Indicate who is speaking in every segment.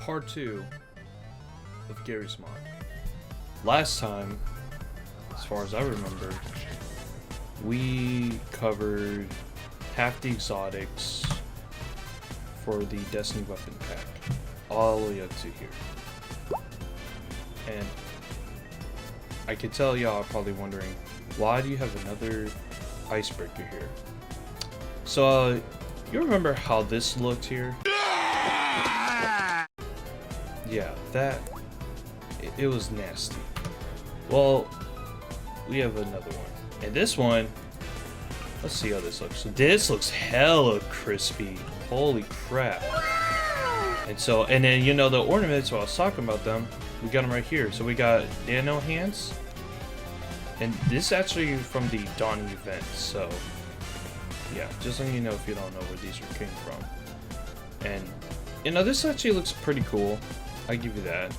Speaker 1: part 2 of Gary's mod. Last time, as far as I remember, we covered half the exotics for the Destiny weapon pack, all the way up to here. And I can tell y'all are probably wondering, why do you have another icebreaker here? So, you remember how this looked here? Yeah, it was nasty. Well, we have another one. And this one, let's see how this looks. So this looks hella crispy. Holy crap. And then, you know, the ornaments, while I was talking about them, we got them right here. So we got nano hands. And this is actually from the Dawn event, so yeah, just letting you know if you don't know where these came from. And, you know, this actually looks pretty cool. I give you that.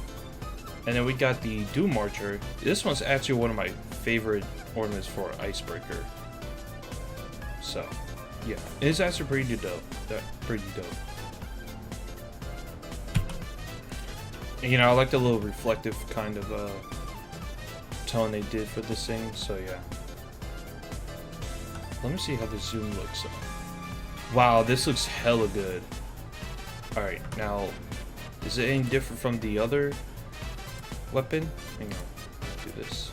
Speaker 1: And then we got the Doom Archer. This one's actually one of my favorite ornaments for Icebreaker. So, yeah, it's actually pretty dope. Pretty dope. And, you know, I like the little reflective kind of tone they did for this thing. So yeah. Let me see how the zoom looks. Wow, this looks hella good. Alright, now, is it any different from the other weapon? Hang on, do this.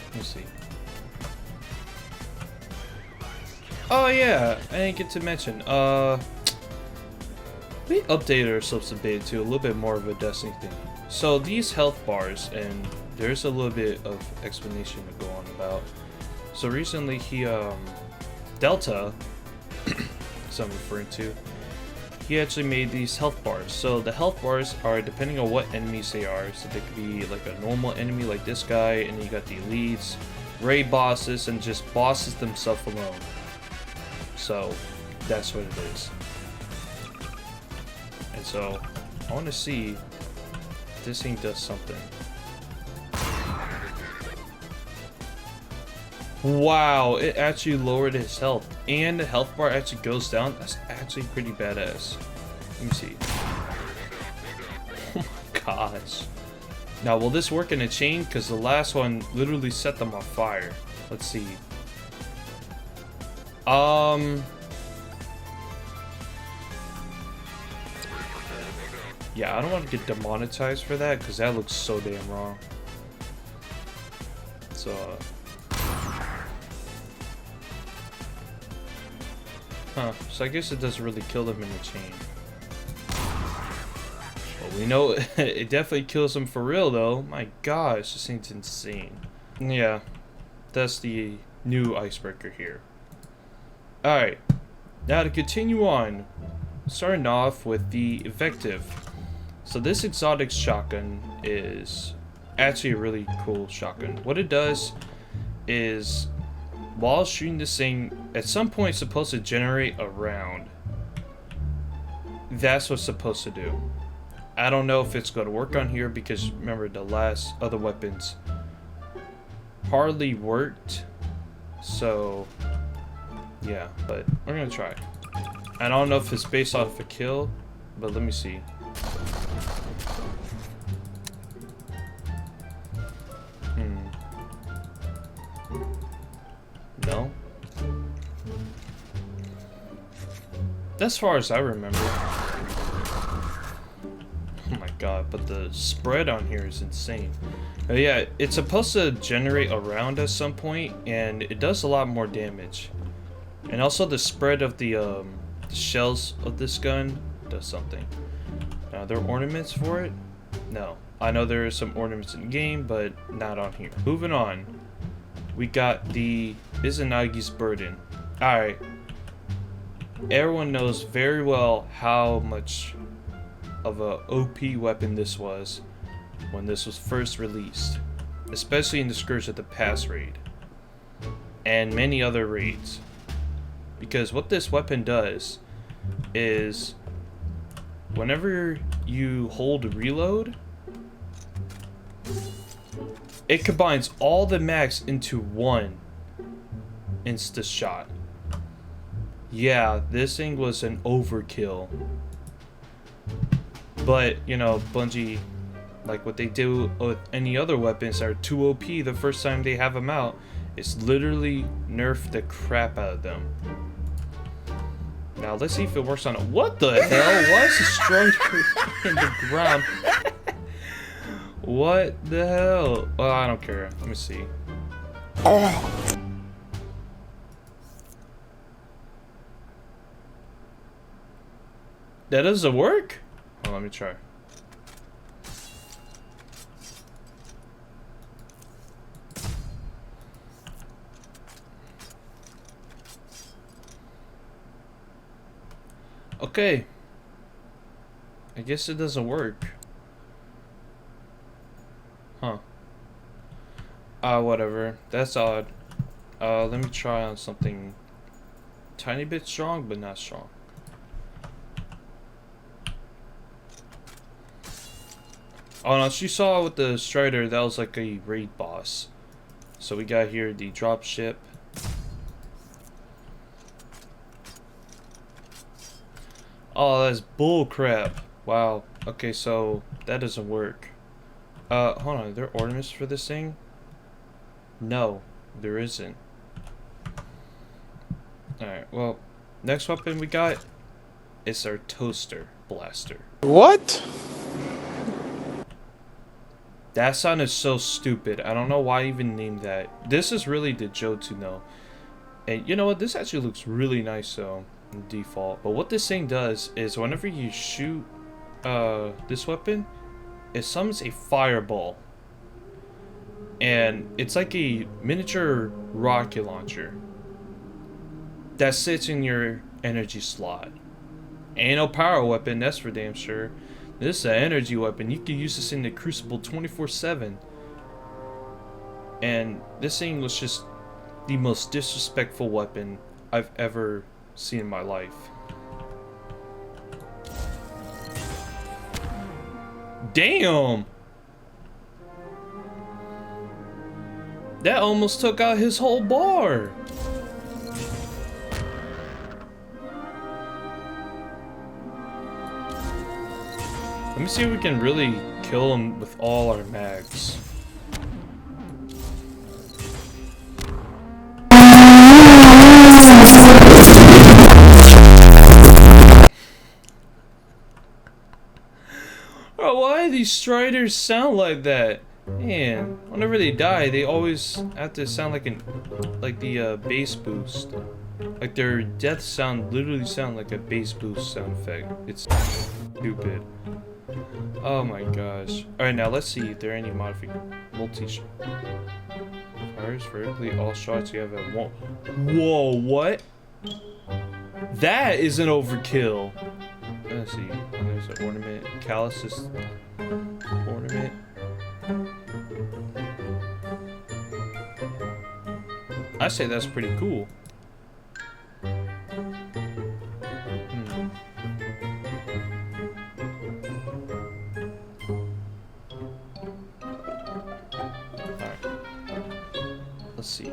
Speaker 1: Let me see. Oh yeah, I didn't get to mention. We updated ourselves a bit to a little bit more of a Destiny thing. So these health bars, and there's a little bit of explanation to go on about. So recently Delta, as I'm referring to, he actually made these health bars. So the health bars are depending on what enemies they are. So they could be like a normal enemy like this guy, and then you got the elites, raid bosses, and just bosses themselves alone. So that's what it is. And so I want to see if this thing does something. Wow, it actually lowered his health, and the health bar actually goes down. That's actually pretty badass. Let me see. Oh my gosh. Now, will this work in a chain? Because the last one literally set them on fire. Let's see. Yeah, I don't want to get demonetized for that because that looks so damn wrong. So, so I guess it doesn't really kill them in the chain. Well, we know it definitely kills them for real, though. My gosh, this thing's insane. Yeah, that's the new icebreaker here. Alright, now to continue on, starting off with the Invective. So this exotic shotgun is actually a really cool shotgun. What it does is, while shooting this thing, at some point it's supposed to generate a round. That's what's supposed to do. I don't know if it's going to work on here because remember the last other weapons hardly worked. So yeah, but we're going to try. I don't know if it's based off a kill, but let me see. No. As far as I remember. Oh my god, but the spread on here is insane. Oh yeah, it's supposed to generate a round at some point, and it does a lot more damage. And also the spread of the shells of this gun does something. Now, are there ornaments for it? No. I know there are some ornaments in the game, but not on here. Moving on. We got the Izanagi's Burden. Alright. Everyone knows very well how much of a OP weapon this was when this was first released. Especially in the Scourge of the Pass raid. And many other raids. Because what this weapon does is, whenever you hold reload, it combines all the mags into one insta shot. Yeah, this thing was an overkill. But, you know, Bungie, like what they do with any other weapons that are too OP the first time they have them out, is literally nerf the crap out of them. Now, let's see if it works on it. What the hell? Why is the strider in the ground? What the hell? Well, I don't care. Let me see. That doesn't work? Oh, let me try. Okay. I guess it doesn't work. Huh. Whatever. That's odd. Let me try on something tiny bit strong, but not strong. Oh no, she saw with the Strider, that was like a raid boss. So we got here the dropship. Oh, that's bull crap. Wow. Okay, so that doesn't work. Hold on, are there ornaments for this thing? No, there isn't. Alright, well, next weapon we got is our toaster blaster.
Speaker 2: What?
Speaker 1: That sounded so stupid. I don't know why I even named that. This is really the Joe to know. And you know what? This actually looks really nice though, in default. But what this thing does is whenever you shoot this weapon, it summons a fireball. And it's like a miniature rocket launcher that sits in your energy slot. Ain't no power weapon, that's for damn sure. This is an energy weapon. You can use this in the Crucible 24/7. And this thing was just the most disrespectful weapon I've ever seen in my life. Damn! That almost took out his whole bar. Let me see if we can really kill him with all our mags. Oh, why do these Striders sound like that? Man, whenever they die, they always have to sound like the bass boost. Like their death sound literally sound like a bass boost sound effect. It's stupid. Oh my gosh. Alright, now let's see if there are any multi fires vertically, all shots you have at one. Whoa, what? That is an overkill. Let's see. There's an ornament. Calluses ornament. I say that's pretty cool. Let's see.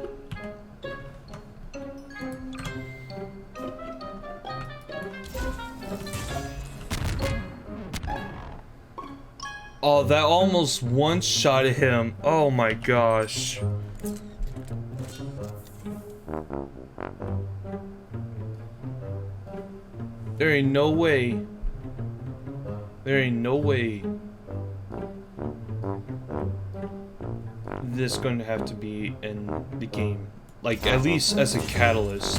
Speaker 1: Oh, that almost one-shotted him. Oh my gosh. There ain't no way. There ain't no way. This is going to have to be in the game, like at least as a catalyst.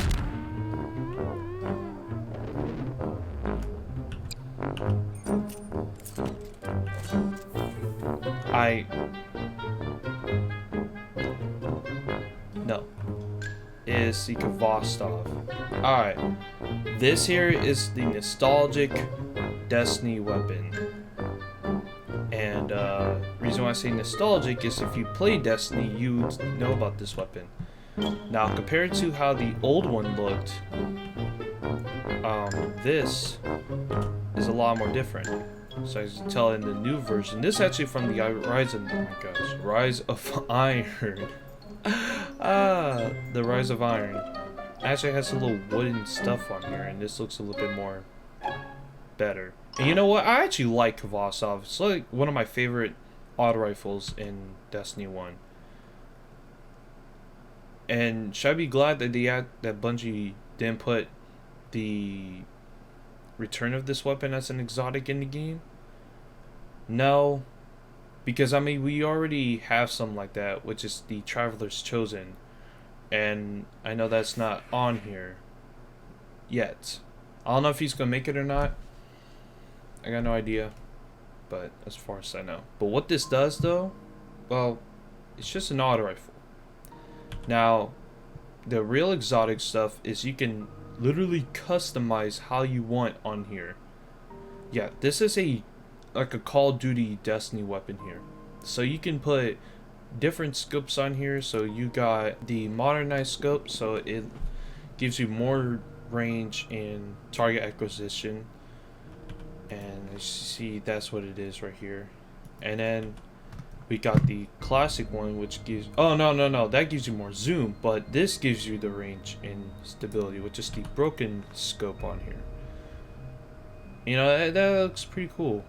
Speaker 1: No. Is the Kvasov. Alright. This here is the nostalgic Destiny weapon. And reason why I say nostalgic is if you play Destiny, you know about this weapon. Now, compared to how the old one looked, this is a lot more different. So as you can tell in the new version, this is actually from the Rise of, oh my gosh, Rise of Iron. The Rise of Iron. actually has a little wooden stuff on here, and this looks a little bit more better. And you know what? I actually like Kvasov. It's like one of my favorite auto rifles in Destiny 1. And should I be glad that that Bungie didn't put the return of this weapon as an exotic in the game? No, because I mean we already have something like that, which is the Traveler's Chosen, and I know that's not on here yet. I don't know if he's gonna make it or not. I got no idea, but as far as I know. But what this does though, well, it's just an auto rifle. Now, the real exotic stuff is you can literally customize how you want on here. Yeah, this is like a Call of Duty Destiny weapon here. So you can put different scopes on here. So you got the modernized scope, so it gives you more range in target acquisition. And you see that's what it is right here. And then we got the classic one, which gives... Oh, no. That gives you more zoom. But this gives you the range and stability, which is the broken scope on here. You know, that looks pretty cool.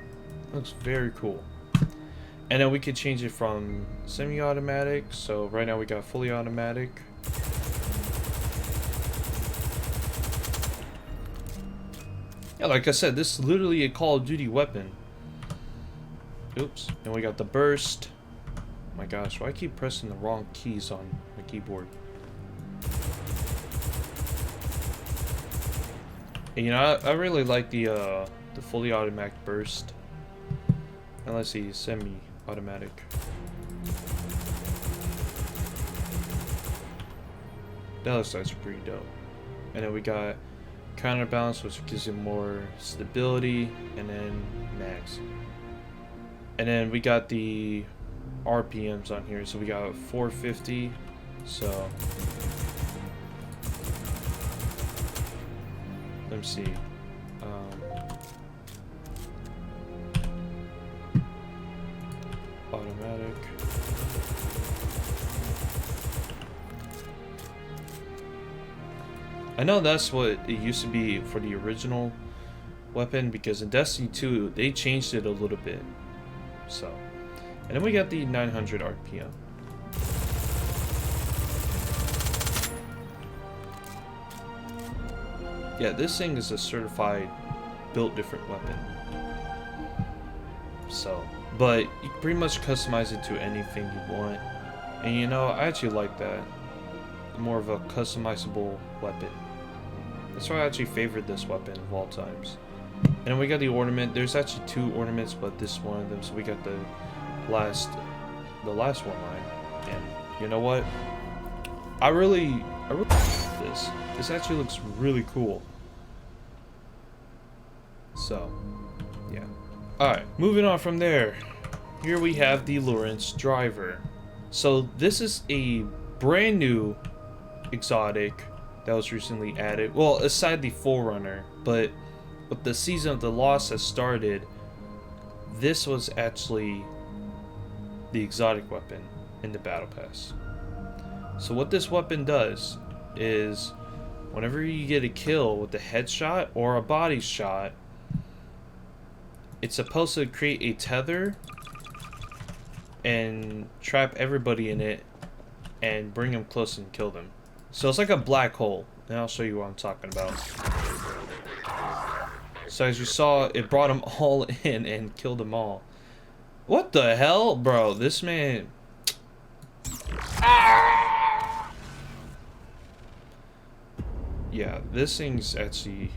Speaker 1: Looks very cool. And then we could change it from semi-automatic. So right now we got fully automatic. Yeah, like I said, this is literally a Call of Duty weapon. Oops. And we got the burst. Oh my gosh, why I keep pressing the wrong keys on the keyboard? And, you know, I really like the fully automatic burst. And let's see, semi-automatic. That looks like pretty dope. And then we got counterbalance, which gives you more stability, and then max. And then we got the RPMs on here, so we got 450. So let me see. Automatic. I know that's what it used to be for the original weapon, because in Destiny 2 they changed it a little bit. So, and then we got the 900 RPM. Yeah, this thing is a certified built different weapon. So, but you can pretty much customize it to anything you want. And you know, I actually like that. More of a customizable weapon. That's why I actually favored this weapon of all times. And then we got the ornament. There's actually 2 ornaments, but this is one of them. So we got the last one line. And you know what? I really like this. This actually looks really cool. So, yeah. Alright, moving on from there. Here we have the Lawrence Driver. So this is a brand new exotic that was recently added. Well, aside the Forerunner, but with the Season of the Lost has started, this was actually the exotic weapon in the Battle Pass. So what this weapon does is, whenever you get a kill with a headshot or a body shot, it's supposed to create a tether and trap everybody in it and bring them close and kill them. So it's like a black hole, and I'll show you what I'm talking about. So as you saw, it brought them all in and killed them all. What the hell, bro? This man... Yeah, this thing's actually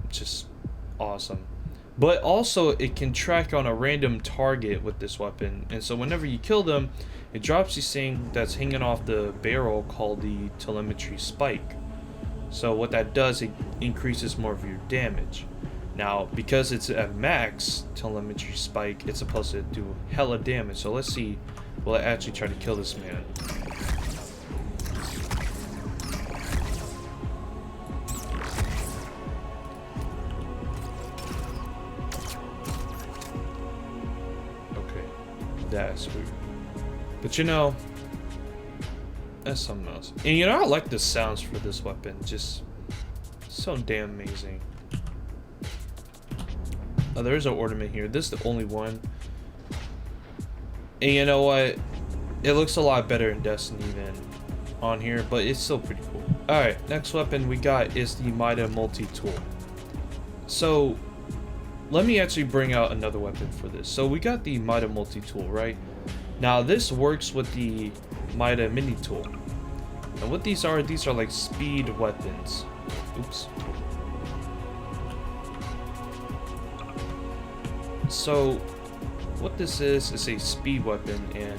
Speaker 1: just awesome. But also, it can track on a random target with this weapon. And so whenever you kill them, it drops this thing that's hanging off the barrel called the telemetry spike. So what that does, it increases more of your damage. Now, because it's a max telemetry spike, it's supposed to do hella damage. So let's see, will it actually try to kill this man? Okay, that's weird. But you know, That's something else. And you know, I like the sounds for this weapon. Just so damn amazing. Oh, there's an ornament here. This is the only one. And you know what? It looks a lot better in Destiny than on here, but it's still pretty cool. Alright, next weapon we got is the Mida multi-tool. So, let me actually bring out another weapon for this. So we got the Mida multi-tool, right? Now this works with the Mida mini tool. And what these are like speed weapons. Oops. So, what this is a speed weapon, and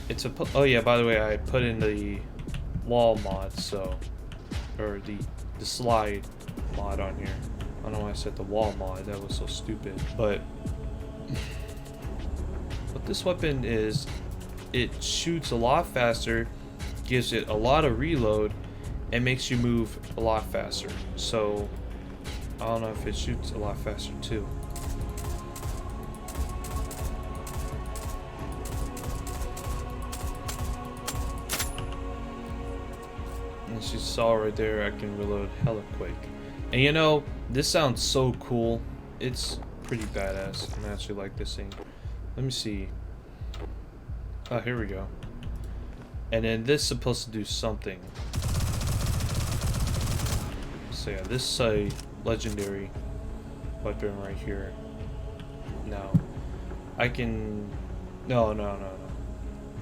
Speaker 1: it's a, oh yeah, by the way, I put in the wall mod, so, or the slide mod on here. I don't know why I said the wall mod, that was so stupid. But what this weapon is, it shoots a lot faster, gives it a lot of reload, and makes you move a lot faster. So I don't know if it shoots a lot faster too. As you saw right there, I can reload hella quick. And you know, this sounds so cool. It's pretty badass. I actually like this thing. Let me see. Oh, here we go. And then this is supposed to do something. So yeah, this is a legendary weapon right here. Now, I can... No.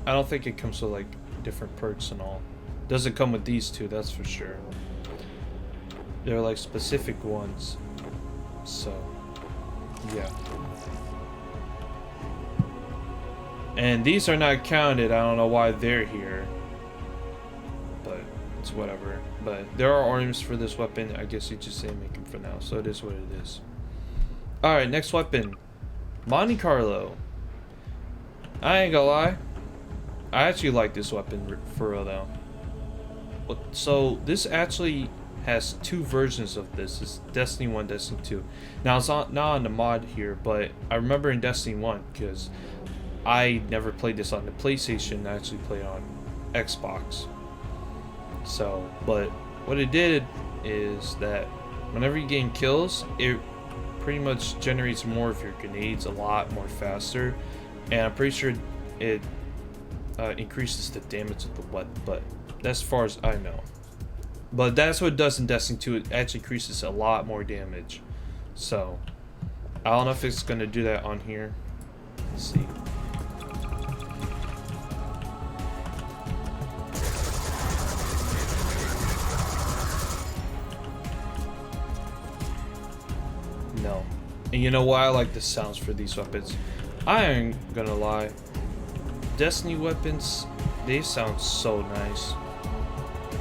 Speaker 1: I don't think it comes with like different perks and all. Doesn't come with these two, that's for sure. They're like specific ones. So, yeah. And these are not counted. I don't know why they're here. But it's whatever. But there are ornaments for this weapon. I guess you just say make them for now. So it is what it is. Alright, next weapon. Monte Carlo. I ain't gonna lie. I actually like this weapon for real though. So this actually has two versions of this. It's Destiny 1, Destiny 2. Now it's not on the mod here, but I remember in Destiny 1 because I never played this on the PlayStation. I actually played on Xbox. So, but what it did is that whenever you gain kills, it pretty much generates more of your grenades a lot more faster, and I'm pretty sure it increases the damage of the weapon, but that's as far as I know. But that's what it does in Destiny 2. It actually increases a lot more damage. So, I don't know if it's going to do that on here. Let's see. No. And you know why I like the sounds for these weapons? I ain't gonna lie. Destiny weapons, they sound so nice.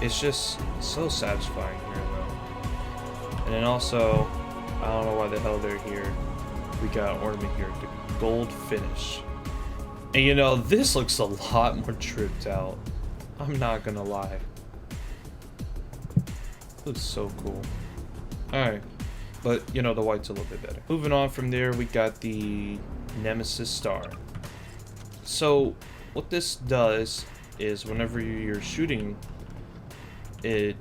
Speaker 1: It's just so satisfying here though. And then also, I don't know why the hell they're here. We got an ornament here, the gold finish. And you know, this looks a lot more tripped out. I'm not gonna lie. Looks so cool. Alright. But, you know, the white's a little bit better. Moving on from there, we got the Nemesis Star. So, what this does is whenever you're shooting, it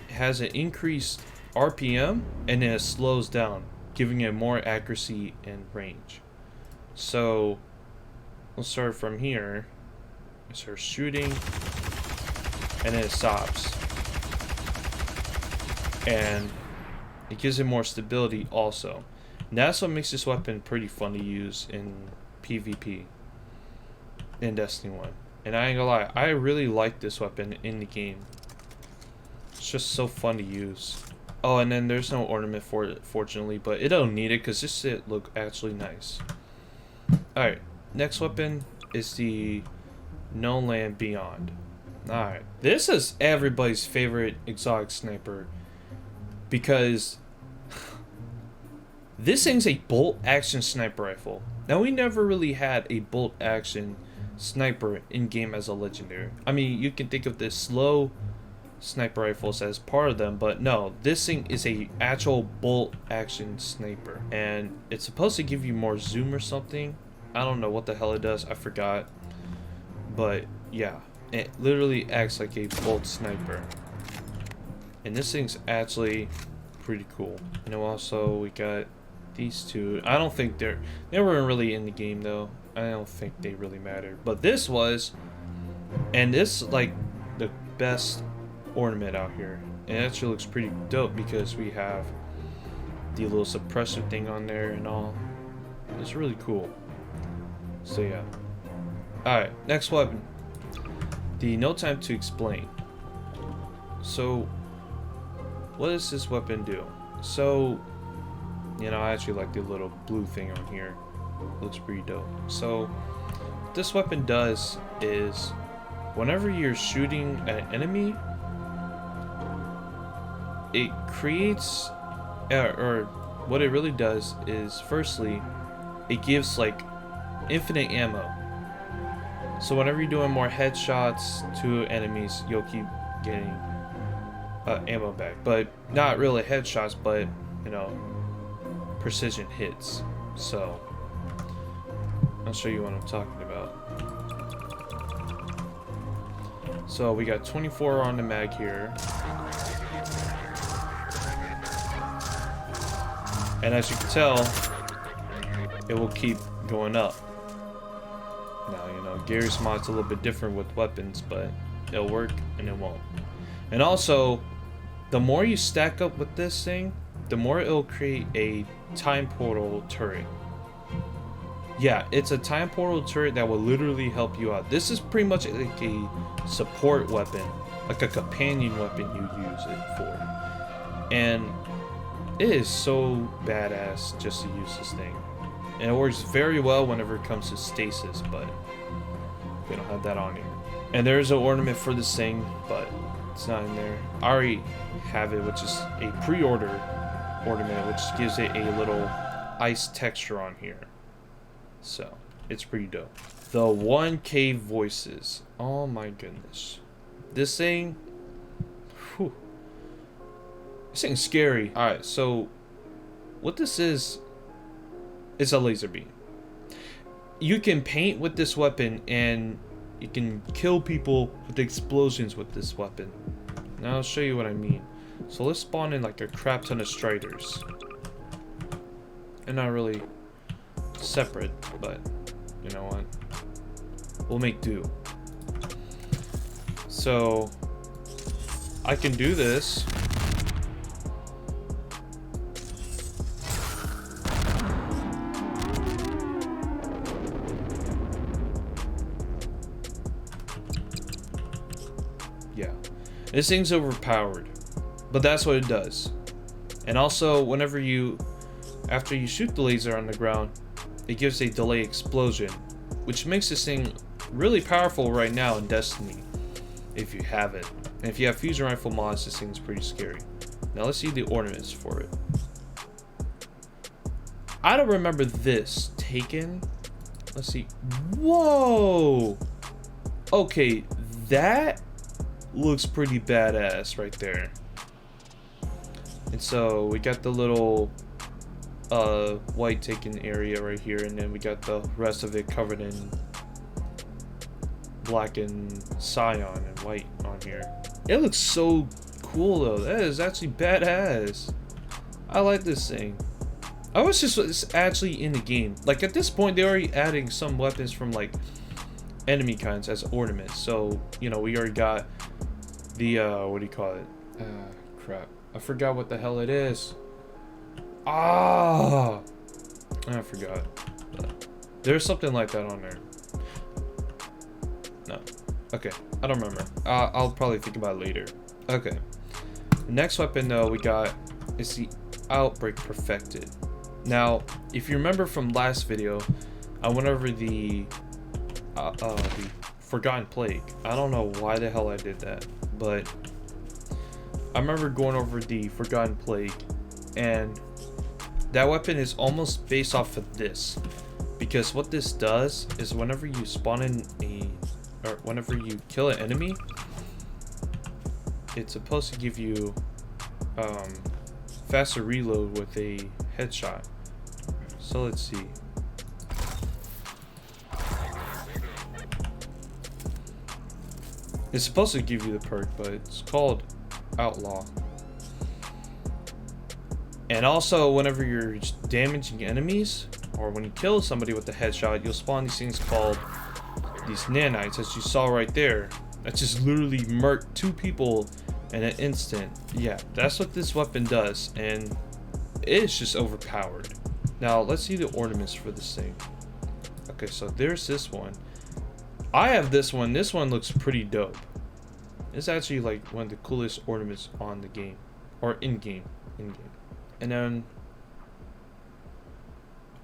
Speaker 1: has an increased RPM and then it slows down, giving it more accuracy and range. So, we'll start from here. I start shooting, and then it stops. And it gives it more stability also. And that's what makes this weapon pretty fun to use in PvP in Destiny 1. And I ain't gonna lie, I really like this weapon in the game. It's just so fun to use. Oh, and then there's no ornament for it, fortunately, but it don't need it because this shit look actually nice. Alright, next weapon is the No Land Beyond. Alright, this is everybody's favorite exotic sniper because this thing's a bolt action sniper rifle. Now, we never really had a bolt action sniper in game as a legendary. I mean, you can think of the slow sniper rifles as part of them, but no, this thing is a actual bolt action sniper, and it's supposed to give you more zoom or something. I don't know what the hell it does, I forgot, but yeah, It literally acts like a bolt sniper. And this thing's actually pretty cool. And then also we got these two. I don't think they weren't really in the game though. I don't think they really matter. But this was, and this like the best ornament out here. And it actually looks pretty dope because we have the little suppressor thing on there and all. It's really cool. So yeah. Alright, next weapon. The No Time to Explain. So what does this weapon do? So, you know, I actually like the little blue thing on here. It looks pretty dope. So what this weapon does is whenever you're shooting an enemy, it creates, or what it really does is, firstly, it gives like infinite ammo. So whenever you're doing more headshots to enemies, you'll keep getting ammo back. But not really headshots, but you know, precision hits. So I'll show you what I'm talking about. So we got 24 on the mag here. And as you can tell, it will keep going up. Now, you know, Gary's mod's a little bit different with weapons, but it'll work and it won't. And also, the more you stack up with this thing, the more it'll create a time portal turret. Yeah, it's a time portal turret that will literally help you out. This is pretty much like a support weapon, like a companion weapon you use it for. And it is so badass just to use this thing. And it works very well whenever it comes to stasis, but we don't have that on here. And there's an ornament for this thing, but it's not in there. I already have it, which is a pre-order ornament, which gives it a little ice texture on here. So, it's pretty dope. The 1K voices. Oh my goodness. This thing, whew. This thing's scary. Alright, so what this is a laser beam. You can paint with this weapon and you can kill people with explosions with this weapon. Now I'll show you what I mean. So let's spawn in like a crap ton of striders. And not really separate, but you know what? We'll make do. So I can do this. Yeah, this thing's overpowered, but that's what it does. And also, whenever after you shoot the laser on the ground, it gives a delay explosion, which makes this thing really powerful right now in Destiny, if you have it. And if you have fusion rifle mods, this thing's pretty scary. Now let's see the ornaments for it. I don't remember this taken. Let's see. Whoa! Okay, that looks pretty badass right there. And so we got the little white taken area right here, and then we got the rest of it covered in black and cyan and white on here. It looks so cool though. That is actually badass. I like this thing. I wish this was actually in the game. Like at this point, they're already adding some weapons from like enemy kinds as ornaments. So you know, we already got the what do you call it? Crap, I forgot what the hell it is. I forgot. But there's something like that on there. No. Okay, I don't remember. I'll probably think about it later. Okay. The next weapon though we got is the Outbreak Perfected. Now, if you remember from last video, I went over the Forgotten Plague. I don't know why the hell I did that, but I remember going over the Forgotten Plague, and that weapon is almost based off of this, because what this does is whenever you spawn in or whenever you kill an enemy, it's supposed to give you faster reload with a headshot. So let's see. It's supposed to give you the perk, but it's called Outlaw. And also, whenever you're damaging enemies, or when you kill somebody with a headshot, you'll spawn these things called these nanites, as you saw right there. That just literally murked 2 people in an instant. Yeah, that's what this weapon does, and it's just overpowered. Now, let's see the ornaments for this thing. Okay, so there's this one. I have this one. This one looks pretty dope. It's actually like one of the coolest ornaments on the game, or in-game. And then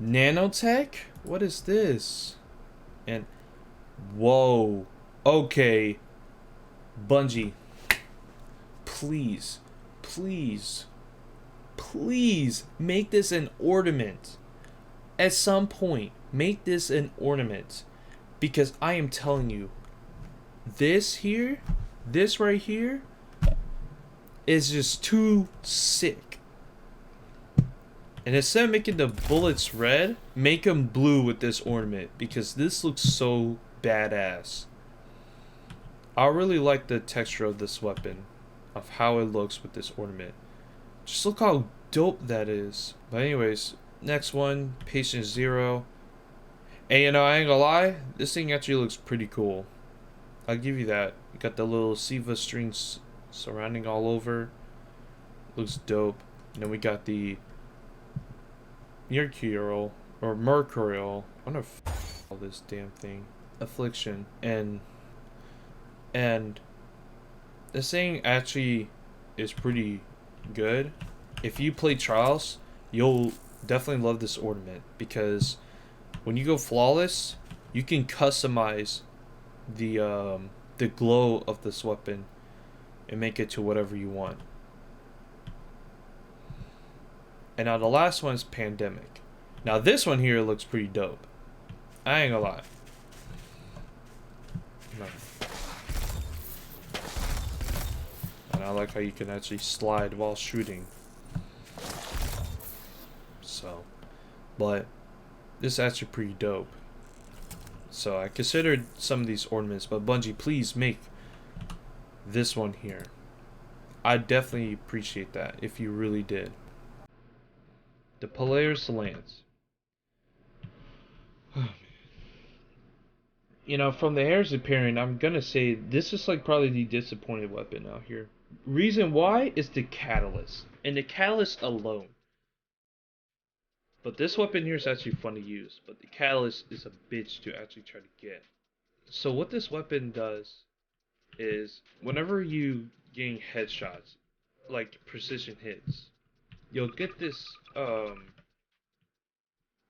Speaker 1: Nanotech? What is this? And whoa. Okay. Bungie. Please make this an ornament. At some point, make this an ornament. Because I am telling you, this right here, is just too sick. And instead of making the bullets red, make them blue with this ornament. Because this looks so badass. I really like the texture of this weapon. Of how it looks with this ornament. Just look how dope that is. But anyways, next one, Patient Zero. And you know, I ain't gonna lie, this thing actually looks pretty cool. I'll give you that. You got the little Siva strings surrounding all over. Looks dope. And then we got the Mercurial, or Mercurial. I wonder if all this damn thing. Affliction. And this thing actually is pretty good. If you play Trials, you'll definitely love this ornament, because when you go flawless, you can customize the glow of this weapon and make it to whatever you want. And now the last one is Pandemic. Now this one here looks pretty dope. I ain't gonna lie. And I like how you can actually slide while shooting. So, but this is actually pretty dope. So I considered some of these ornaments, but Bungie, please make this one here. I definitely appreciate that if you really did. The Prometheus Lens. You know, from the heirs appearing, I'm gonna say this is like probably the disappointed weapon out here. Reason why is the catalyst, and the catalyst alone. But this weapon here is actually fun to use, but the catalyst is a bitch to actually try to get. So what this weapon does is whenever you gain headshots, like precision hits, you'll get this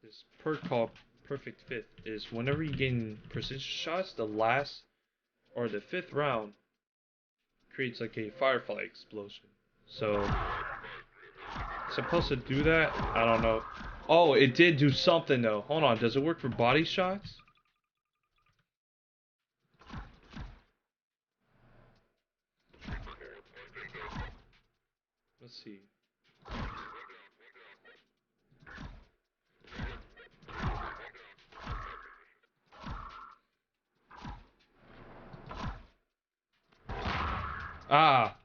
Speaker 1: this perk called Perfect Fifth. Is whenever you gain precision shots, the last or the 5th round creates like a firefly explosion. So it's supposed to do that. I don't know. Oh, it did do something though. Hold on, does it work for body shots? Let's see. Ah,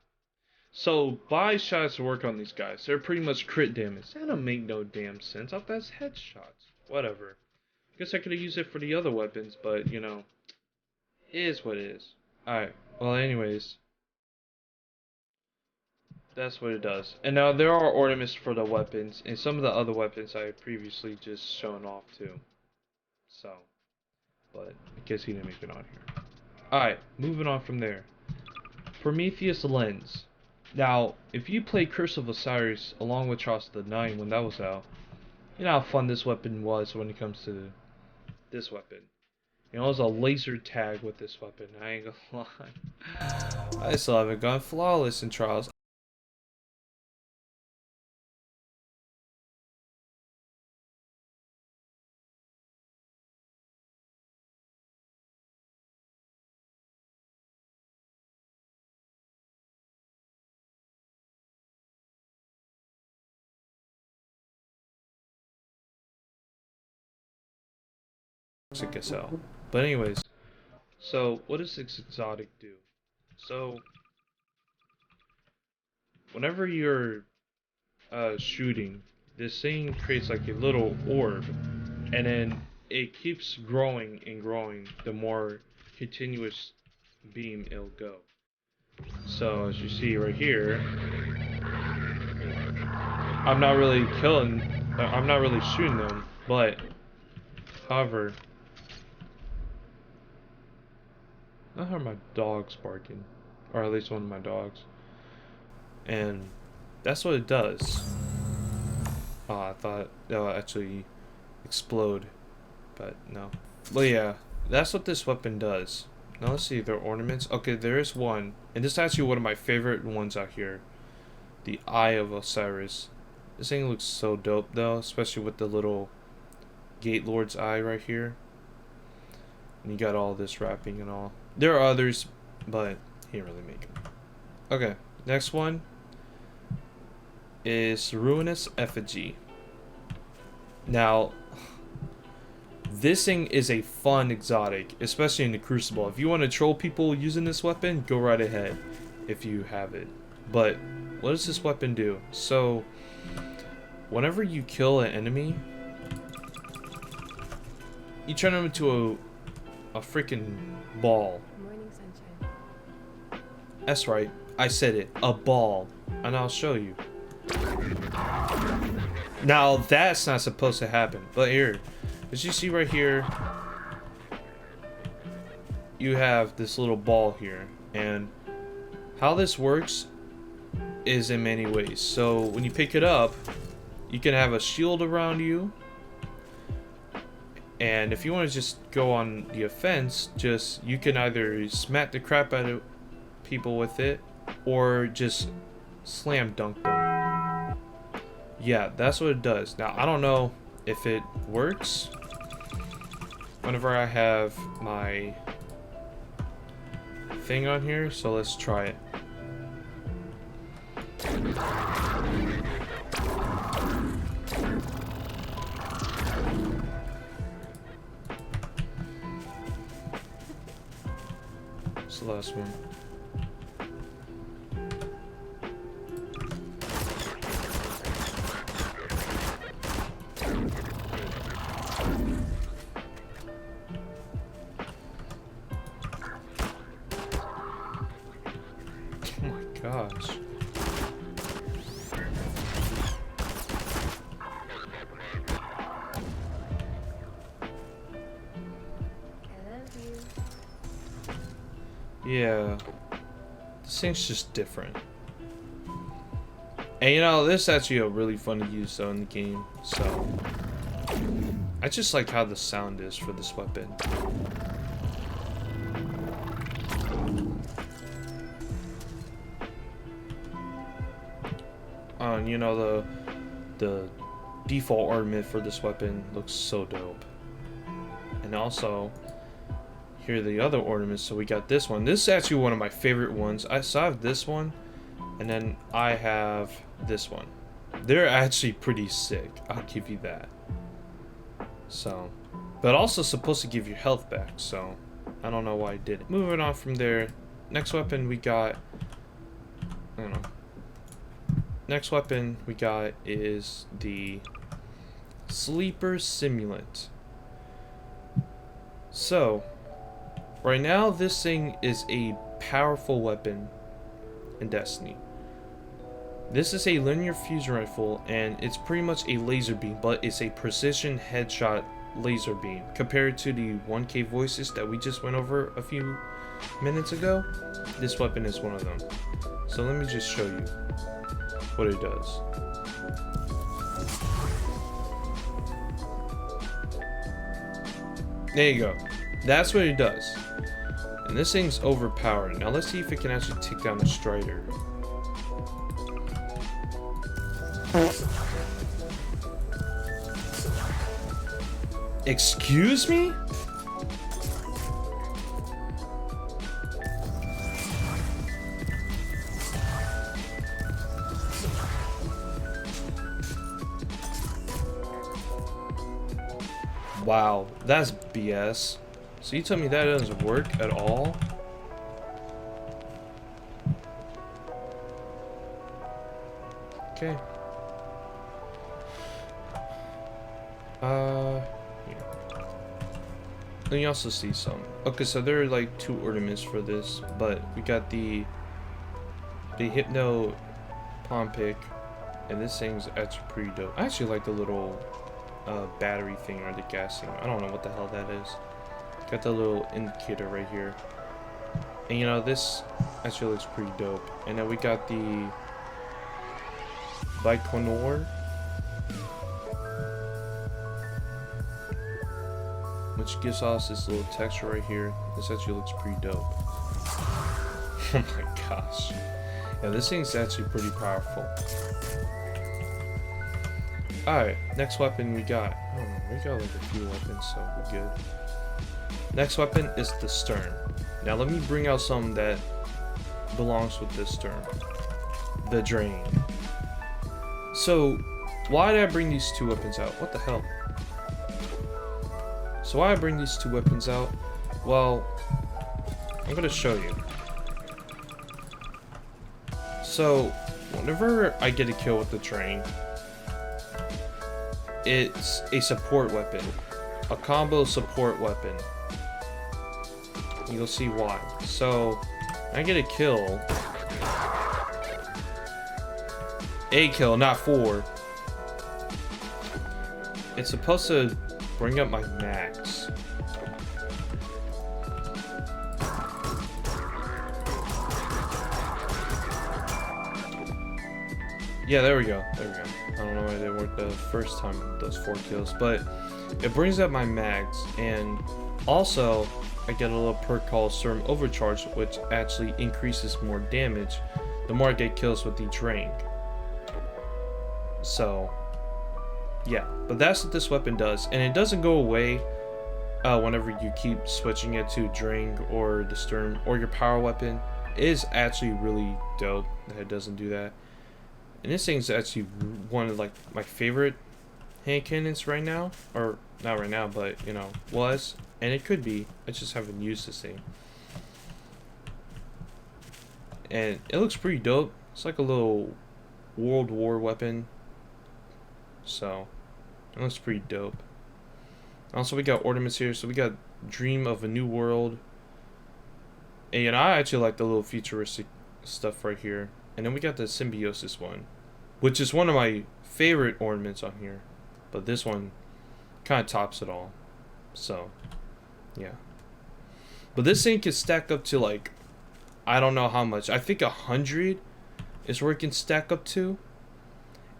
Speaker 1: so body shots work on these guys. They're pretty much crit damage. That don't make no damn sense. I thought that's headshots. Whatever. Guess I could have used it for the other weapons, but you know, it is what it is. Alright, well anyways, that's what it does. And now there are ornaments for the weapons, and some of the other weapons I had previously just shown off too. So, but I guess he didn't make it on here. Alright, moving on from there. Prometheus Lens. Now, if you play Curse of Osiris along with Trials of the Nine when that was out, you know how fun this weapon was when it comes to this weapon. You know, it was a laser tag with this weapon, I ain't gonna lie. I still haven't gone flawless in Trials. I guess so. But anyways, so what does this exotic do? So, whenever you're shooting, this thing creates like a little orb, and then it keeps growing and growing the more continuous beam it'll go. So, as you see right here, I'm not really I'm not really shooting them, but, however, I heard my dogs barking, or at least one of my dogs, and that's what it does. Oh, I thought that would actually explode, but no. But yeah, that's what this weapon does. Now let's see their ornaments. Okay, there is one, and this is actually one of my favorite ones out here. The Eye of Osiris. This thing looks so dope though, especially with the little Gate Lord's eye right here. And you got all this wrapping and all. There are others, but he didn't really make them. Okay, next one is Ruinous Effigy. Now, this thing is a fun exotic, especially in the Crucible. If you want to troll people using this weapon, go right ahead if you have it. But what does this weapon do? So, whenever you kill an enemy, you turn them into a freaking ball.
Speaker 2: Morning, sunshine.
Speaker 1: That's right, I said it, a ball, and I'll show you. Now that's not supposed to happen, but here, as you see right here, you have this little ball here, and how this works is in many ways. So when you pick it up, you can have a shield around you, and if you want to just go on the offense, you can either smack the crap out of people with it, or just slam dunk them. Yeah, that's what it does. Now, I don't know if it works whenever I have my thing on here, so let's try it. It's the last one. Oh my gosh. Yeah, this thing's just different. And you know, this is actually a really fun to use though in the game, so I just like how the sound is for this weapon. And you know, the default ornament for this weapon looks so dope. And also, here are the other ornaments. So we got this one. This is actually one of my favorite ones. I have this one, and then I have this one. They're actually pretty sick, I'll give you that. So, but also supposed to give you health back, so I don't know why I did it. Moving on from there, next weapon we got, I don't know. Next weapon we got is the Sleeper Simulant. So, right now, this thing is a powerful weapon in Destiny. This is a linear fusion rifle, and it's pretty much a laser beam, but it's a precision headshot laser beam. Compared to the 1K voices that we just went over a few minutes ago, this weapon is one of them. So let me just show you what it does. There you go. That's what it does. And this thing's overpowered. Now let's see if it can actually take down a Strider. Excuse me? Wow, that's BS. So you tell me that doesn't work at all? Okay. Here. And you also see some. Okay, so there are like 2 ornaments for this, but we got the Hypno Palm Pick, and this thing's actually pretty dope. I actually like the little battery thing or the gas thing. I don't know what the hell that is. Got the little indicator right here. And you know, this actually looks pretty dope. And then we got the Baikonur, which gives us this little texture right here. This actually looks pretty dope. Oh my gosh. Yeah, this thing's actually pretty powerful. Alright, next weapon we got. We got like a few weapons, so we're good. Next weapon is the Stern. Now let me bring out some that belongs with this Stern. The Drain. So, why did I bring these 2 weapons out? What the hell? So why I bring these 2 weapons out? Well, I'm gonna show you. So, whenever I get a kill with the Drain, it's a support weapon. A combo support weapon. You'll see why. So, I get a kill. A kill, not 4. It's supposed to bring up my max. Yeah, there we go. There we go. I don't know why they weren't the first time those 4 kills, but it brings up my mags, and also I get a little perk called Serum Overcharge, which actually increases more damage the more I get kills with each rank. So yeah, but that's what this weapon does, and it doesn't go away whenever you keep switching it to Drang or the Stern or your power weapon. It is actually really dope that it doesn't do that. And this thing's actually one of like my favorite hand cannons right now, or not right now, but you know, was, and it could be. I just haven't used this thing, and it looks pretty dope. It's like a little World War weapon, so it looks pretty dope. Also, we got ornaments here. So we got Dream of a New World, and I actually like the little futuristic stuff right here. And then we got the Symbiosis one, which is one of my favorite ornaments on here. But this one kind of tops it all. So, yeah. But this thing can stack up to like, I don't know how much. I think 100 is where it can stack up to.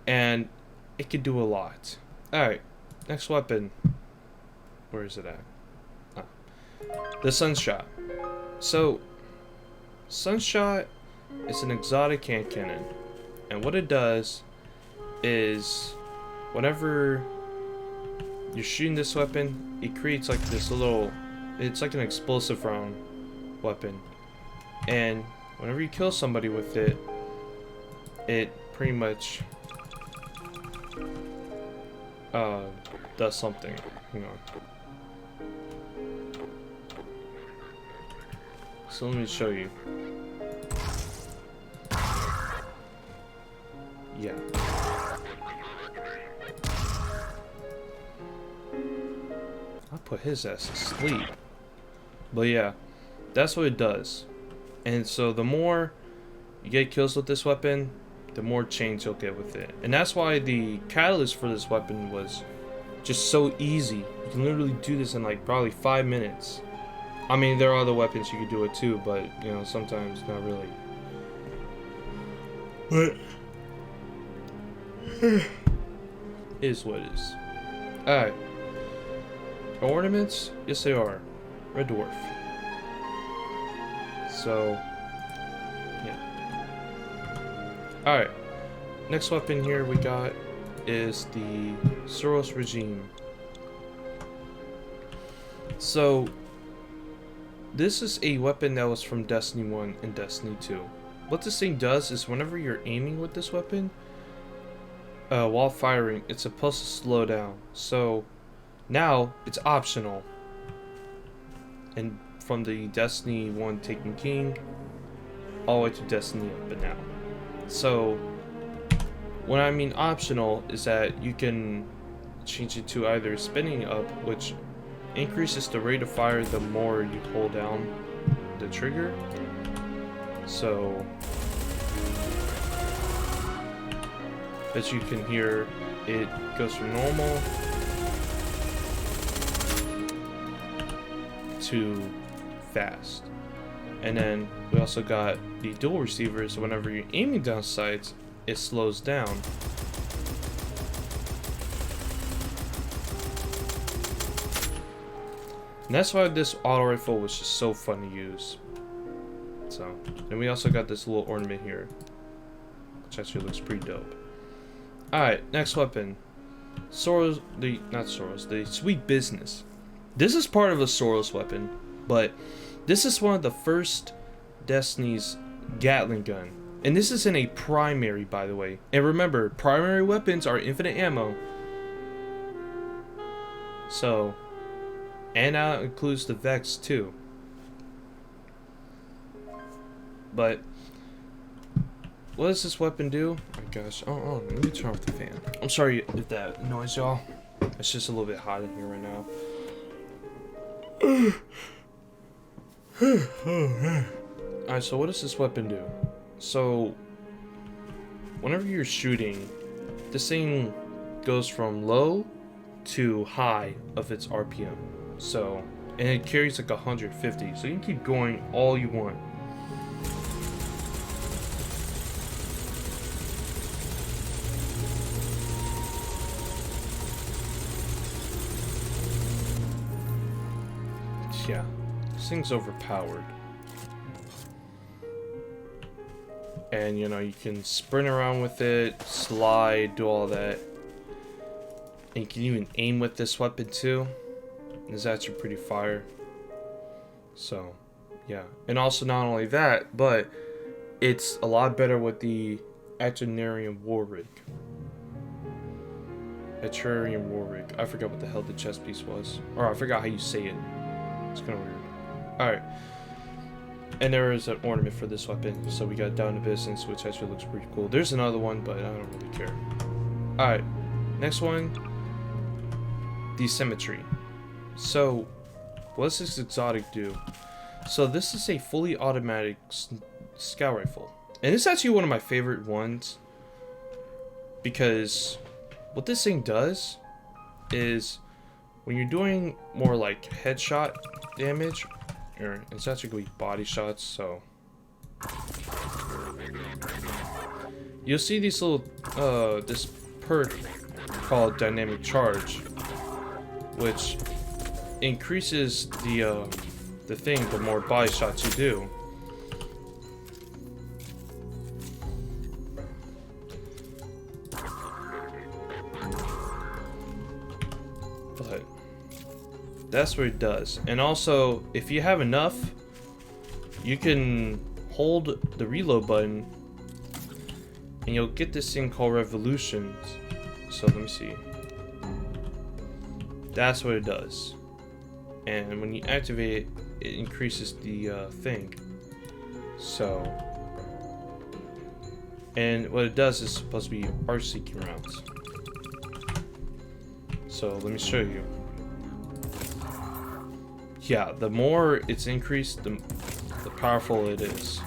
Speaker 1: And it can do a lot. Alright, next weapon. Where is it at? Oh. The Sunshot. So, Sunshot is an exotic hand cannon, and what it does is whenever you're shooting this weapon, it creates like this little, it's like an explosive round weapon, and whenever you kill somebody with it, it pretty much does something. Hang on. So let me show you. Yeah. I'll put his ass to sleep. But yeah, that's what it does. And so the more you get kills with this weapon, the more change you'll get with it. And that's why the catalyst for this weapon was just so easy. You can literally do this in like probably 5 minutes. I mean, there are other weapons you could do it too, but you know, sometimes not really. But is what it is. Alright. Ornaments? Yes, they are. Red Dwarf. So, yeah. Alright. Next weapon here we got is the Soros Regime. So, this is a weapon that was from Destiny 1 and Destiny 2. What this thing does is whenever you're aiming with this weapon, while firing, it's supposed to slow down. So now it's optional. And from the Destiny 1 Taken King all the way to Destiny up and now. So When I mean optional is that you can change it to either spinning up, which increases the rate of fire the more you hold down the trigger. So as you can hear, it goes from normal to fast. And then we also got the dual receiver, so whenever you're aiming down sights, it slows down. And that's why this auto rifle was just so fun to use. So, and we also got this little ornament here, which actually looks pretty dope. Alright, next weapon. The Sweet Business. This is part of a Soros weapon, but this is one of the first Destiny's Gatling gun. And this is in a primary, by the way. And remember, primary weapons are infinite ammo. So, and that includes the Vex too. But what does this weapon do? Oh my gosh. Oh, let me turn off the fan. I'm sorry if that noise, y'all. It's just a little bit hot in here right now. Alright, so what does this weapon do? So, whenever you're shooting, this thing goes from low to high of its RPM. So, and it carries like 150, so you can keep going all you want. Yeah, this thing's overpowered. And you know, you can sprint around with it, slide, do all that. And you can even aim with this weapon too. It's actually pretty fire. So, yeah. And also not only that, but it's a lot better with the Atrarian War Rig. Atrarian War Rig. I forgot what the hell the chest piece was. Or I forgot how you say it. It's kind of weird. Alright. And there is an ornament for this weapon. So we got Down to Business, which actually looks pretty cool. There's another one, but I don't really care. Alright. Next one. Telemetry. So, what does this exotic do? So this is a fully automatic scout rifle. And it's actually one of my favorite ones. Because what this thing does is when you're doing more like headshot damage, or it's actually going to be body shots, so you'll see these little this perk called Dynamic Charge, which increases the thing the more body shots you do. But that's what it does. And also, if you have enough, you can hold the reload button and you'll get this thing called Revolutions. So let me see. That's what it does. And when you activate it, it increases the thing. So, and what it does is supposed to be arc seeking rounds. So let me show you. Yeah, the more it's increased, the powerful it is.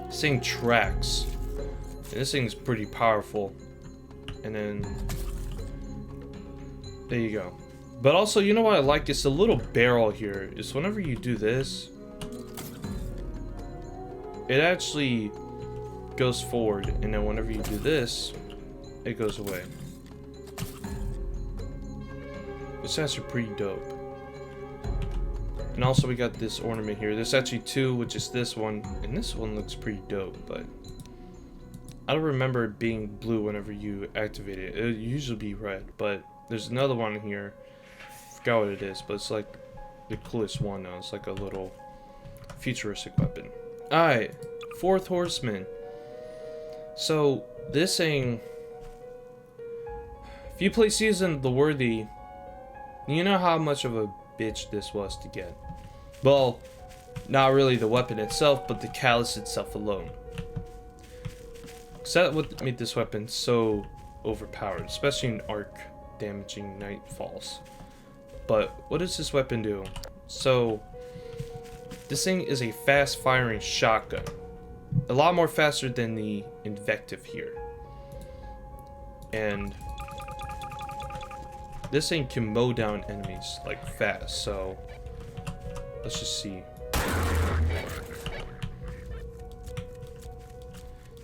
Speaker 1: This thing tracks. And this thing's pretty powerful. And then there you go. But also, you know what I like? It's a little barrel here. Is whenever you do this, it actually goes forward, and then whenever you do this, it goes away. It's actually pretty dope. And also we got this ornament here. There's actually two, which is this one, and this one looks pretty dope, but I don't remember it being blue whenever you activate it. It would usually be red, but there's another one here. I forgot what it is, but it's like the coolest one now. It's like a little futuristic weapon. Alright, fourth Horseman. So, this thing, if you play Season of the Worthy, you know how much of a bitch this was to get. Well, Not really the weapon itself, but the callus itself alone. So that what made this weapon so overpowered, especially in arc damaging nightfalls. But what does this weapon do? So this thing is a fast firing shotgun. A lot more faster than the invective here. And this thing can mow down enemies like fast, so let's just see.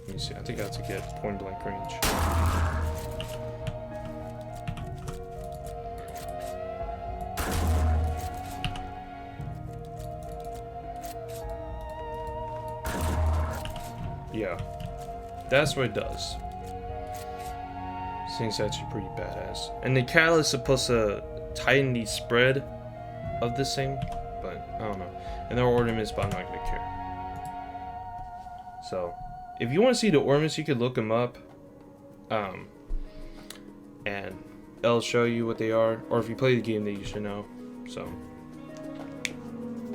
Speaker 1: Let me see, I think I have to get point blank range. Yeah, that's what it does. This thing's actually pretty badass. And the callus is supposed to tighten the spread of this thing, but I don't know. And there are ornaments, but I'm not gonna care. So, if you want to see the ornaments, you could look them up. And it'll show you what they are. Or if you play the game, then you should know. So,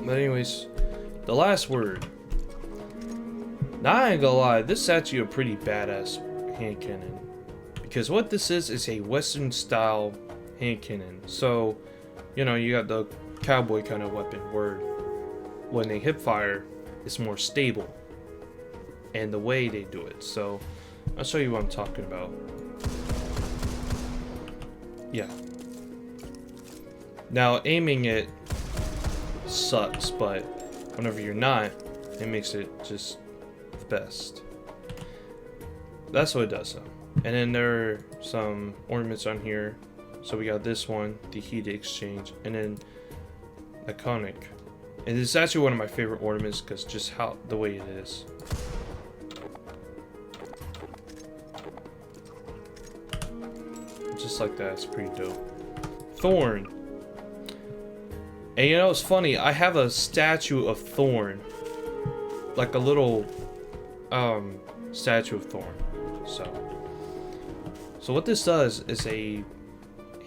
Speaker 1: but anyways, the last word. Now I ain't gonna lie, this is actually a pretty badass hand cannon. Because what this is a Western style hand cannon. So, you know, you got the cowboy kind of weapon where when they hip fire, it's more stable. And the way they do it. So, I'll show you what I'm talking about. Yeah. Now, aiming it sucks, but whenever you're not, it makes it just the best. That's what it does, though. And then there are some ornaments on here. So we got this one, the heat exchange, and then iconic. And this is actually one of my favorite ornaments because just how the way it is. Just like that, it's pretty dope. Thorn. And you know, it's funny, I have a statue of Thorn. Like a little statue of Thorn. So what this does is a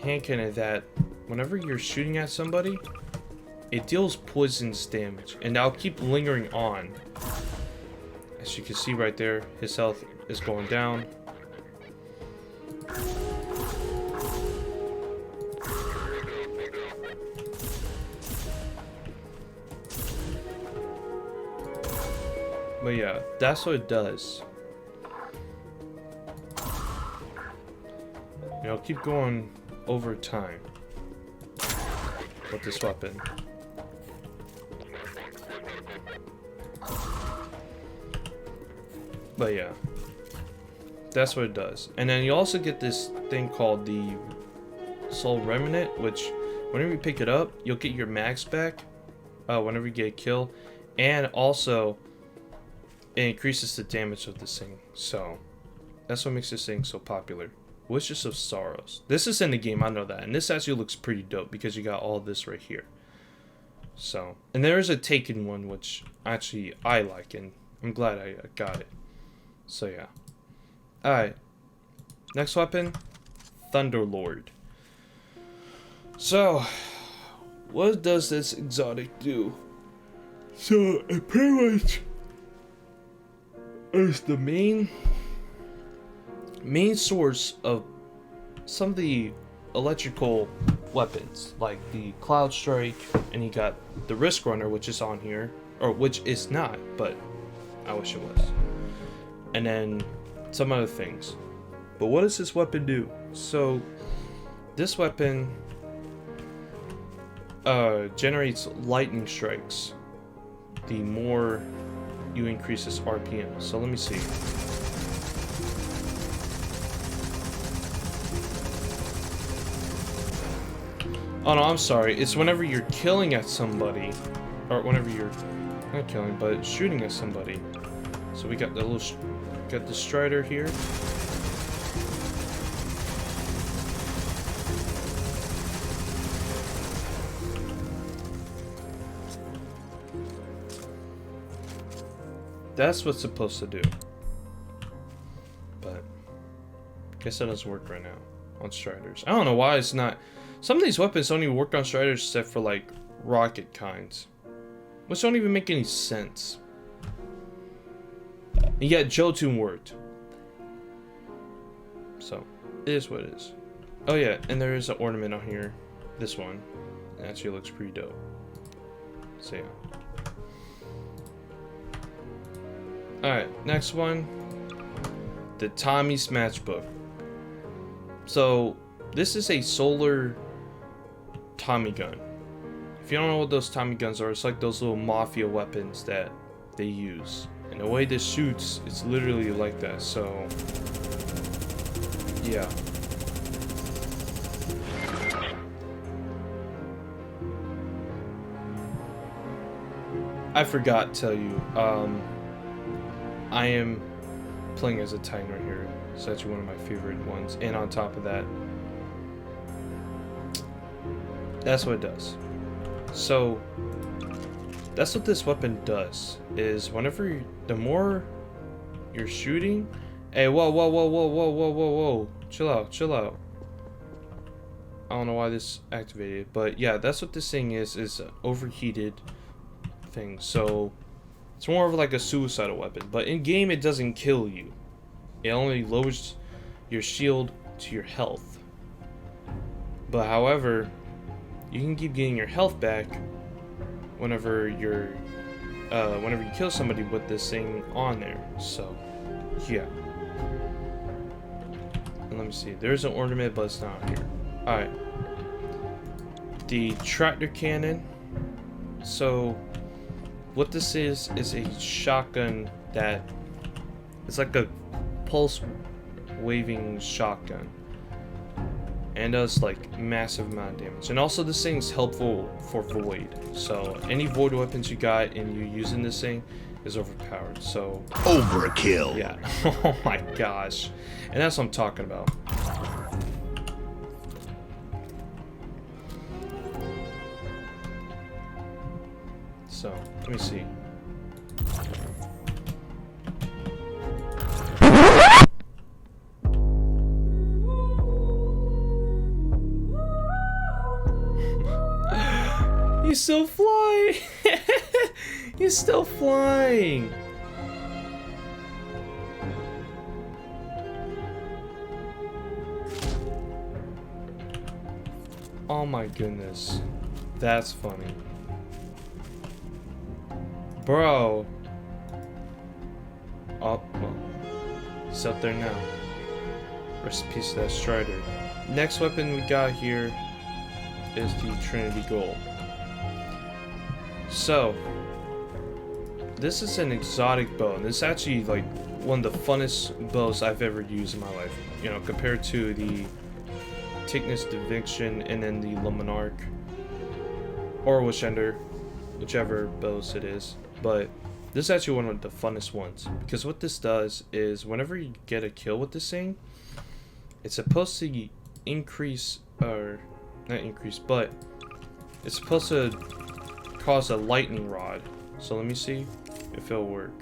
Speaker 1: hand cannon that whenever you're shooting at somebody, it deals poisonous damage. And that'll keep lingering on. As you can see right there, his health is going down. But yeah, that's what it does. You know, keep going over time with this weapon. But yeah, that's what it does. And then you also get this thing called the Soul Remnant, which whenever you pick it up, you'll get your mags back whenever you get a kill. And also, it increases the damage of this thing. So, that's what makes this thing so popular. Wishes of Sorrows. This is in the game, I know that. And this actually looks pretty dope because you got all this right here. So, and there's a Taken one, which actually I like. And I'm glad I got it. So, yeah. Alright. Next weapon. Thunderlord. So, what does this exotic do? So, it pretty much is the main source of some of the electrical weapons, like the Cloud Strike, and you got the Risk Runner, which is on here, or which is not, but I wish it was. And then some other things. But what does this weapon do? So this weapon generates lightning strikes the more you increase this RPM. So let me see. Oh no, I'm sorry. It's whenever you're killing at somebody, or whenever you're not killing, but shooting at somebody. So we got the little, got the Strider here. That's what's supposed to do. But I guess that doesn't work right now on Striders. I don't know why it's not. Some of these weapons don't even work on Striders except for like rocket kinds. which don't even make any sense. And yet Jotun worked. So, it is what it is. Oh yeah, and there is an ornament on here. This one. It actually looks pretty dope. So yeah. Alright, next one. The Tommy's Matchbook. So, this is a solar Tommy gun. If you don't know what those Tommy guns are, it's like those little mafia weapons that they use. And the way this shoots, it's literally like that, so... yeah. I forgot to tell you, I am playing as a Titan right here. It's actually one of my favorite ones. And on top of that, that's what it does. So, that's what this weapon does, is whenever the more you're shooting... Hey, whoa, whoa, whoa, whoa, whoa, whoa, whoa, whoa. Chill out, chill out. I don't know why this activated, but yeah, that's what this thing is an overheated thing. So, it's more of like a suicidal weapon, but in game it doesn't kill you. It only lowers your shield to your health. But however, you can keep getting your health back whenever you kill somebody with this thing on there. So, yeah. And let me see. There's an ornament, but it's not here. Alright. The tractor cannon. So, what this is a shotgun that... it's like a pulse waving shotgun. And does like massive amount of damage. And also this thing's helpful for void. So any void weapons you got and you using this thing is overpowered. So
Speaker 3: overkill.
Speaker 1: Yeah. Oh my gosh. And that's what I'm talking about. So let me see. He's still flying! He's still flying! Oh my goodness. That's funny. Bro. Oh, well. He's up there now. Rest in peace to that Strider. Next weapon we got here is the Trinity Gold. So, this is an exotic bow, and this is actually like one of the funnest bows I've ever used in my life. You know, compared to the Tignis Divinction and then the Luminarch or whichever bows it is. But this is actually one of the funnest ones, because what this does is whenever you get a kill with this thing, it's supposed to increase, or not increase, but it's supposed to cause a lightning rod. So let me see if it'll work.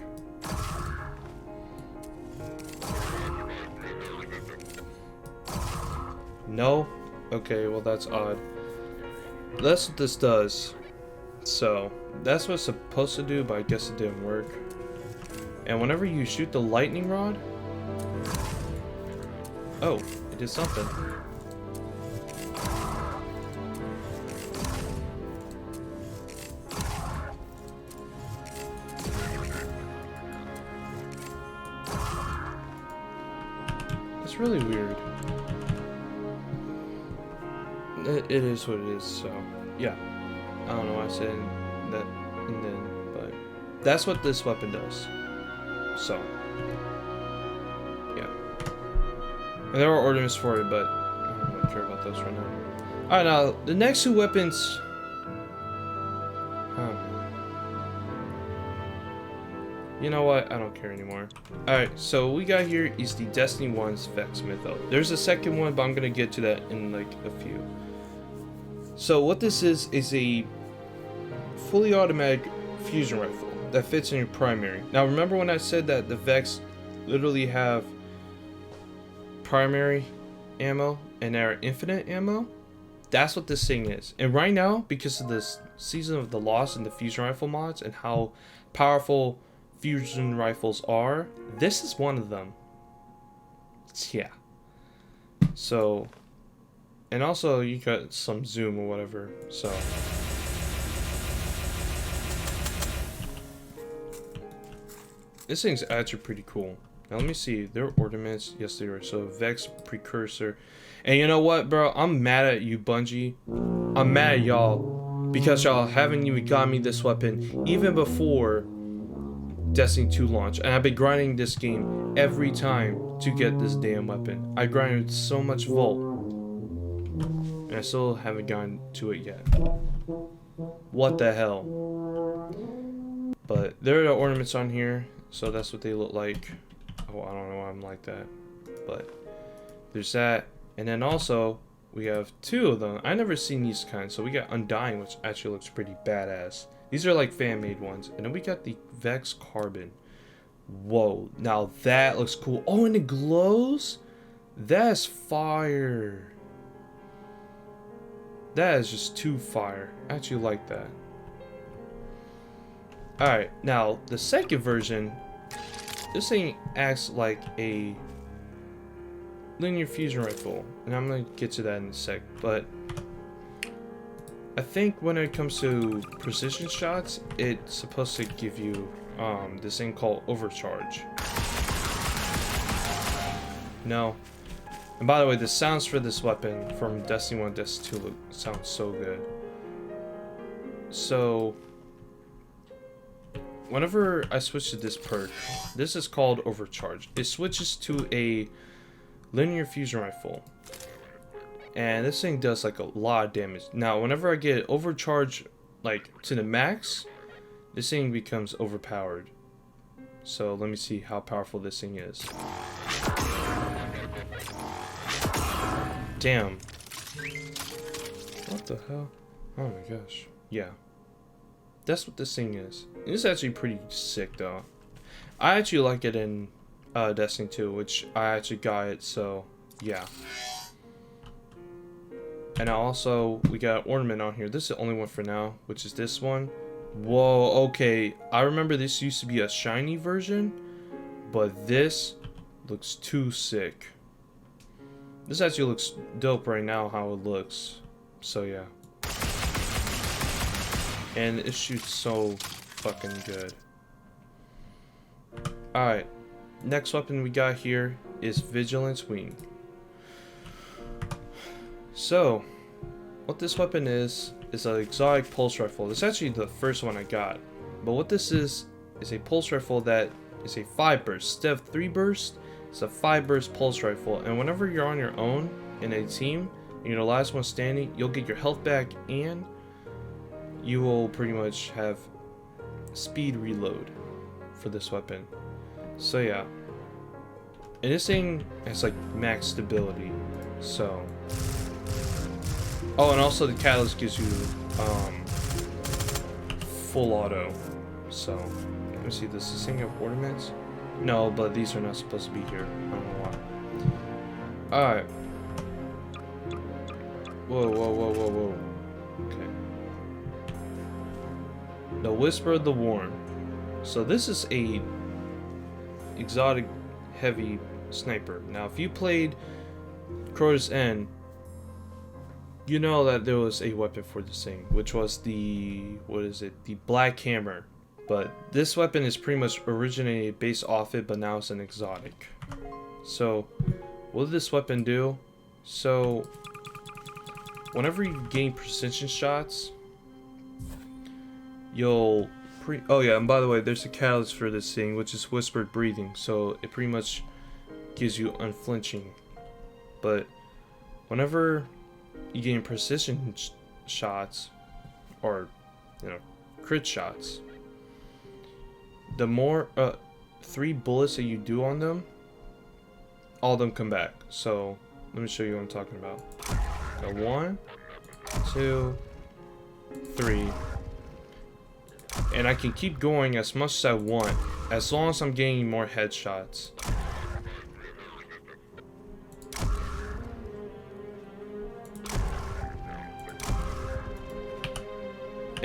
Speaker 1: No? Okay, well that's odd. That's what this does. So that's what it's supposed to do, but I guess it didn't work. And whenever you shoot the lightning rod, oh, it did something. It's really weird. It is what it is, so yeah. I don't know why I said that and then, but that's what this weapon does. So, yeah. And there are ornaments for it, but I don't really care about those right now. Alright, now, the next two weapons... you know what? I don't care anymore. Alright, so what we got here is the Destiny 1's Vex Mytho. There's a second one, but I'm gonna get to that in like a few. So what this is a fully automatic fusion rifle that fits in your primary. Now remember when I said that the Vex literally have primary ammo and they're infinite ammo? That's what this thing is. And right now, because of this Season of the Lost and the fusion rifle mods and how powerful fusion rifles are, this is one of them. Yeah. So, and also you got some zoom or whatever. So, this thing's actually pretty cool. Now let me see. There are ornaments. Yes, they are. So Vex Precursor. And you know what, bro? I'm mad at you, Bungie. I'm mad at y'all because y'all haven't even got me this weapon even before Destiny 2 launch. And I've been grinding this game every time to get this damn weapon. I grinded so much Volt. And I still haven't gotten to it yet. What the hell? But there are the ornaments on here. So that's what they look like. Oh, I don't know why I'm like that. But there's that. And then also, we have two of them. I never seen these kinds. So we got Undying, which actually looks pretty badass. These are like fan-made ones. And then we got the Vex Carbon. Whoa. Now that looks cool. Oh, and it glows? That's fire. That is just too fire. I actually like that. Alright, now the second version, this thing acts like a linear fusion rifle, and I'm gonna get to that in a sec, but I think when it comes to precision shots, it's supposed to give you this thing called Overcharge. No. And by the way, the sounds for this weapon from Destiny 1 and Destiny 2 sound so good. So whenever I switch to this perk, this is called Overcharge. It switches to a linear fusion rifle. And this thing does like a lot of damage. Now, whenever I get Overcharge like to the max, this thing becomes overpowered. So let me see how powerful this thing is. Damn. What the hell? Oh my gosh. Yeah. That's what this thing is. It's actually pretty sick though. I actually like it in Destiny 2, which I actually got it, so yeah. And also, we got ornament on here. This is the only one for now, which is this one. Whoa, okay. I remember this used to be a shiny version, but this looks too sick. This actually looks dope right now, how it looks. So yeah. And it shoots so fucking good. Alright. Next weapon we got here is Vigilance Wing. So, what this weapon is an exotic pulse rifle. This is actually the first one I got. But what this is a pulse rifle that is a 5 burst. Instead of 3 burst, it's a 5 burst pulse rifle. And whenever you're on your own in a team, and you're the last one standing, you'll get your health back and you will pretty much have speed reload for this weapon. So yeah. And this thing has like max stability. So. Oh, and also the catalyst gives you full auto. So let me see, does this thing have ornaments? No, but these are not supposed to be here. I don't know why. Alright. Whoa, whoa, whoa, whoa, whoa. Okay. The Whisper of the Worm. So this is a exotic heavy sniper. Now if you played Crow's End, you know that there was a weapon for this thing, which was the, what is it, the Black Hammer. But this weapon is pretty much originated based off it, but now it's an exotic. So what did this weapon do? So whenever you gain precision shots, you'll oh yeah, and by the way, there's a catalyst for this thing, which is whispered breathing, so it pretty much gives you unflinching. But whenever you gain precision shots, or you know, crit shots, the more 3 bullets that you do on them, all of them come back. So let me show you what I'm talking about. Got 1, 2, 3. And I can keep going as much as I want, as long as I'm getting more headshots.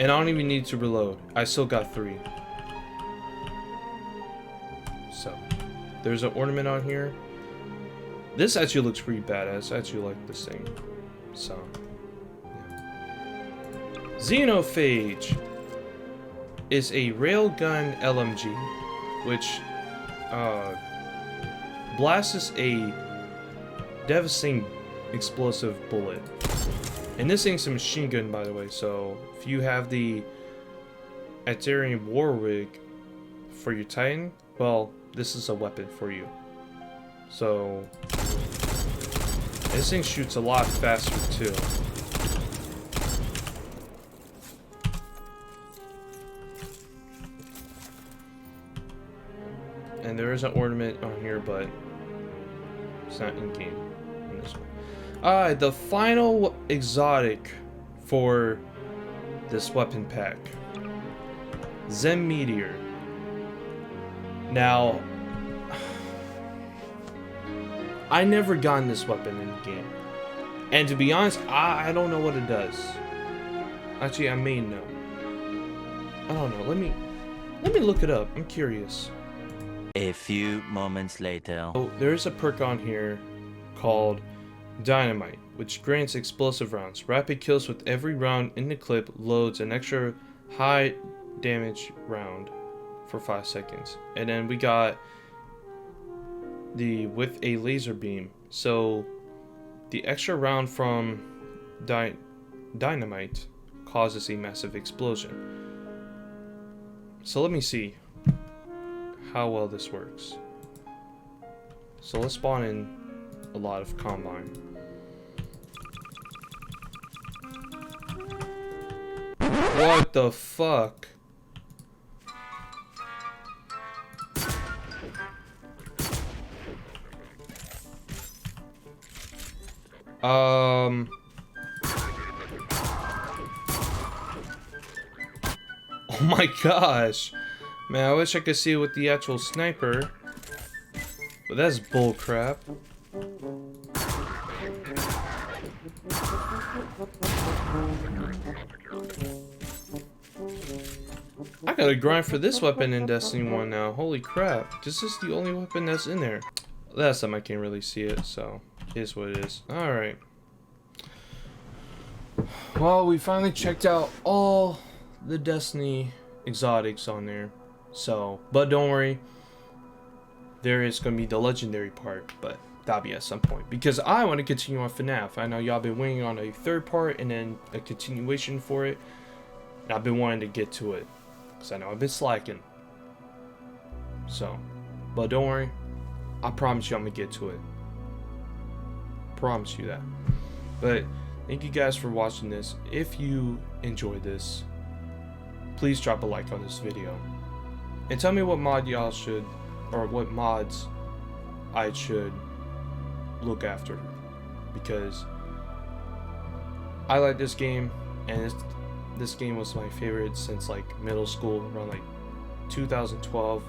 Speaker 1: And I don't even need to reload. I still got 3. So, there's an ornament on here. This actually looks pretty badass. I actually like this thing. So, yeah. Xenophage is a railgun LMG, which blasts a devastating explosive bullet. And this thing's a machine gun, by the way, so if you have the Aterian War Rig for your Titan, well, this is a weapon for you. So, this thing shoots a lot faster, too. And there is an ornament on here, but it's not in-game in this one. Alright, the final exotic for this weapon pack. Zen Meteor. Now, I never gotten this weapon in the game. And to be honest, I don't know what it does. Actually, I may know. I don't know. Let me look it up. I'm curious.
Speaker 3: A few moments later.
Speaker 1: Oh, there's a perk on here called Dynamite, which grants explosive rounds. Rapid kills with every round in the clip loads an extra high damage round for 5 seconds. And then we got the with a laser beam. So the extra round from Dynamite causes a massive explosion. So let me see how well this works. So let's spawn in a lot of Combine. What the fuck? Oh my gosh. Man, I wish I could see it with the actual sniper. But that's bull crap. I gotta grind for this weapon in Destiny 1 now. Holy crap. This is the only weapon that's in there. Last time I can't really see it, so it is what it is. Alright. Well, we finally checked out all the Destiny exotics on there. So, but don't worry. There is gonna be the legendary part, but that'll be at some point. Because I want to continue on FNAF. I know y'all been waiting on a third part and then a continuation for it. And I've been wanting to get to it. Because I know I've been slacking. So, but don't worry. I promise you I'm gonna get to it. Promise you that. But thank you guys for watching this. If you enjoyed this, please drop a like on this video. And tell me what mod y'all should, or what mods I should look after. Because I like this game, and this game was my favorite since like middle school, around like 2012.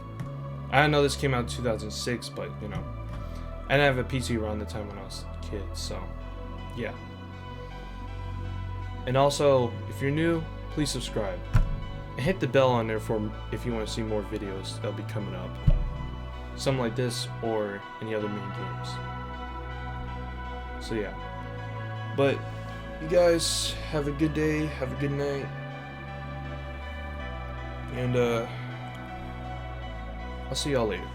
Speaker 1: I know this came out in 2006, but you know, I didn't have a PC around the time when I was a kid, so yeah. And also, if you're new, please subscribe. And hit the bell on there for if you want to see more videos that'll be coming up. Something like this or any other mini games. So yeah. But you guys have a good day, have a good night. And I'll see y'all later.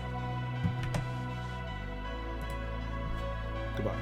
Speaker 1: Goodbye.